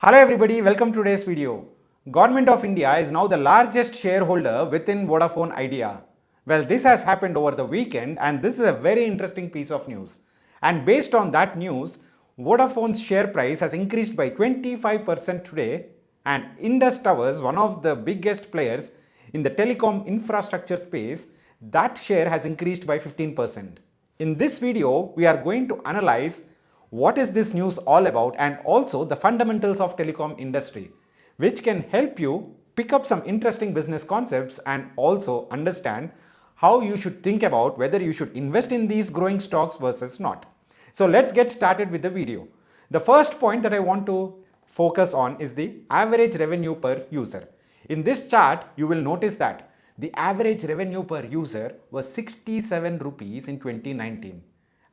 Hello everybody, welcome to today's video. Government of India is now the largest shareholder within Vodafone Idea. Well, this has happened over the weekend and this is a very interesting piece of news. And based on that news, Vodafone's share price has increased by 25% today and Indus Towers, one of the biggest players in the telecom infrastructure space, that share has increased by 15%. In this video, we are going to analyze what is this news all about and also the fundamentals of telecom industry, which can help you pick up some interesting business concepts and also understand how you should think about whether you should invest in these growing stocks versus not. So let's get started with the video. The first point that I want to focus on is the average revenue per user. In this chart, you will notice that the average revenue per user was 67 rupees in 2019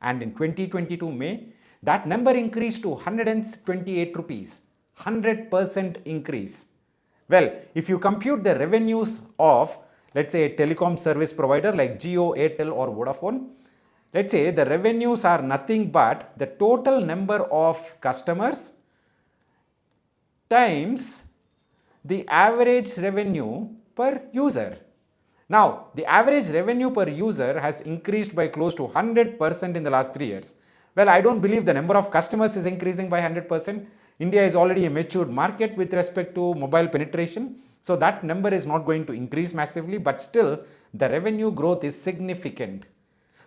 and in 2022 May that number increased to 128 rupees, 100% increase. Well, if you compute the revenues of, let's say, a telecom service provider like Jio, Airtel or Vodafone, let's say the revenues are nothing but the total number of customers times the average revenue per user. Now, the average revenue per user has increased by close to 100% in the last 3 years. Well, I don't believe the number of customers is increasing by 100%. India is already a matured market with respect to mobile penetration. So that number is not going to increase massively, but still the revenue growth is significant.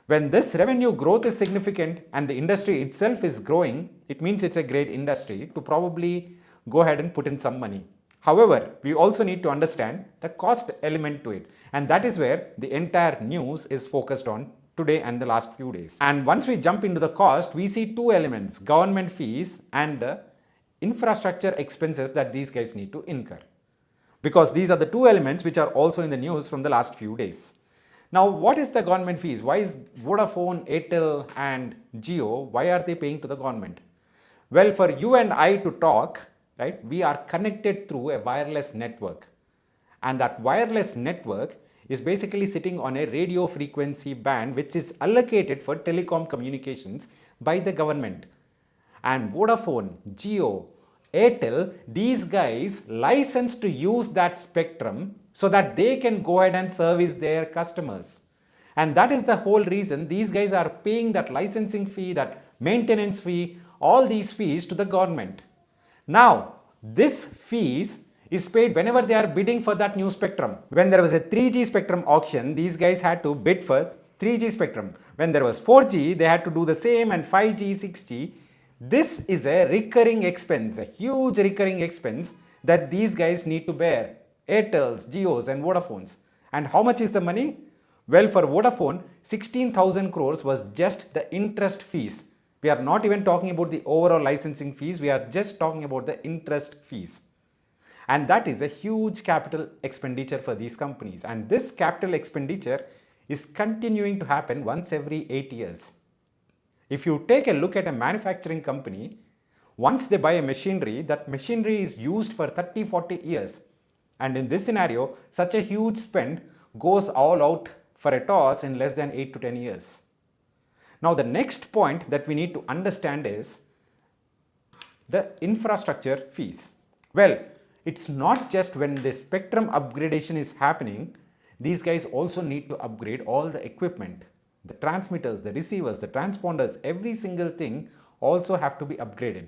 When this revenue growth is significant and the industry itself is growing, it means it's a great industry to probably go ahead and put in some money. However, we also need to understand the cost element to it, and that is where the entire news is focused on today and the last few days. And once we jump into the cost, we see two elements: government fees and the infrastructure expenses that these guys need to incur. Because these are the two elements which are also in the news from the last few days. Now, what is the government fees? Why is Vodafone, Airtel and Jio, why are they paying to the government? Well, for you and I to talk, right, we are connected through a wireless network. And that wireless network is basically sitting on a radio frequency band which is allocated for telecom communications by the government. And Vodafone, Jio, Airtel, these guys license to use that spectrum so that they can go ahead and service their customers. And that is the whole reason these guys are paying that licensing fee, that maintenance fee, all these fees to the government. Now, this fees is paid whenever they are bidding for that new spectrum. When there was a 3G spectrum auction, these guys had to bid for 3G spectrum. When there was 4G, they had to do the same, and 5G, 6G. This is a recurring expense, a huge recurring expense that these guys need to bear. Airtels, Jios and Vodafones. And how much is the money? Well, for Vodafone, 16,000 crores was just the interest fees. We are not even talking about the overall licensing fees, we are just talking about the interest fees. And that is a huge capital expenditure for these companies. And this capital expenditure is continuing to happen once every 8 years. If you take a look at a manufacturing company, once they buy a machinery, that machinery is used for 30-40 years. And in this scenario, such a huge spend goes all out for a toss in less than 8 to 10 years. Now, the next point that we need to understand is the infrastructure fees. Well, it's not just when the spectrum upgradation is happening, these guys also need to upgrade all the equipment. The transmitters, the receivers, the transponders, every single thing also have to be upgraded.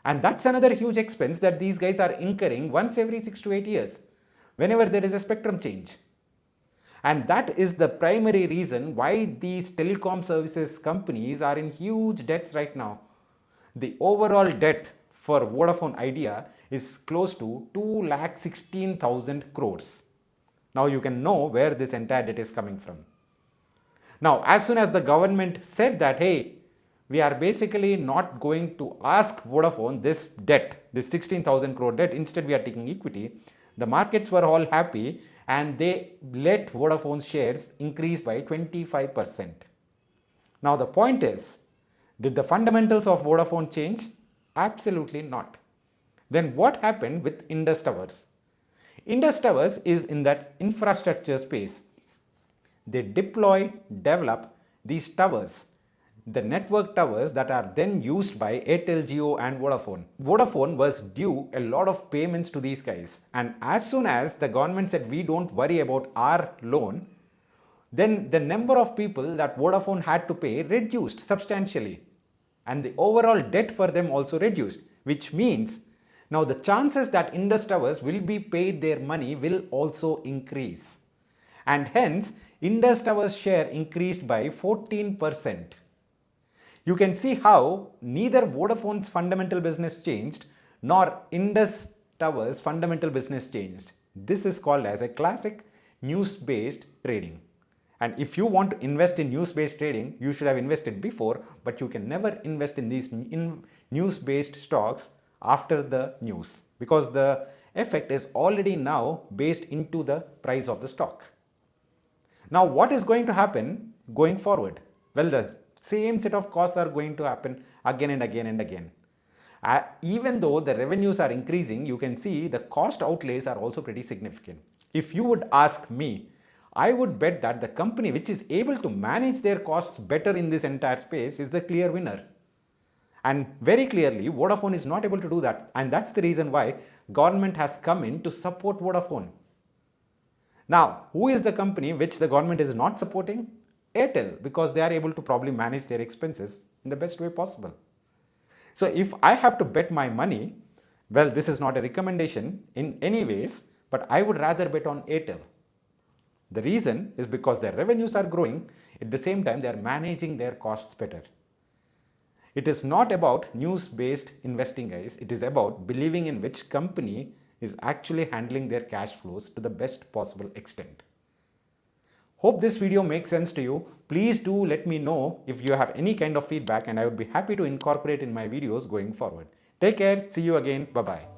And that's another huge expense that these guys are incurring once every 6 to 8 years, whenever there is a spectrum change. And that is the primary reason why these telecom services companies are in huge debts right now. The overall debt for Vodafone Idea is close to 2,16,000 crores. Now you can know where this entire debt is coming from. Now, as soon as the government said that, hey, we are basically not going to ask Vodafone this debt, this 16,000 crore debt, instead we are taking equity, the markets were all happy and they let Vodafone's shares increase by 25%. Now the point is, did the fundamentals of Vodafone change? Absolutely not. Then what happened with Indus Towers? Indus Towers is in that infrastructure space. They deploy, develop these towers. the network towers that are then used by Airtel, Jio and Vodafone. Vodafone was due a lot of payments to these guys, and as soon as the government said we don't worry about our loan, then the number of people that Vodafone had to pay reduced substantially, and the overall debt for them also reduced, which means now the chances that Indus Towers will be paid their money will also increase, and hence Indus Towers share increased by 14%. You can see how neither Vodafone's fundamental business changed nor Indus Towers' fundamental business changed. This is called as a classic news-based trading. And if you want to invest in news-based trading, you should have invested before, but you can never invest in these news-based stocks after the news, because the effect is already now based into the price of the stock. Now, what is going to happen going forward? Well, the same set of costs are going to happen again and again and again. Even though the revenues are increasing, you can see the cost outlays are also pretty significant. If you would ask me, I would bet that the company which is able to manage their costs better in this entire space is the clear winner. And very clearly, Vodafone is not able to do that. And that's the reason why government has come in to support Vodafone. Now, who is the company which the government is not supporting? Airtel, because they are able to probably manage their expenses in the best way possible. So if I have to bet my money, well, this is not a recommendation in any ways, but I would rather bet on Airtel. The reason is because their revenues are growing, at the same time they are managing their costs better. It is not about news-based investing, guys. It is about believing in which company is actually handling their cash flows to the best possible extent. Hope this video makes sense to you. Please do let me know if you have any kind of feedback, and I would be happy to incorporate in my videos going forward. Take care. See you again. Bye-bye.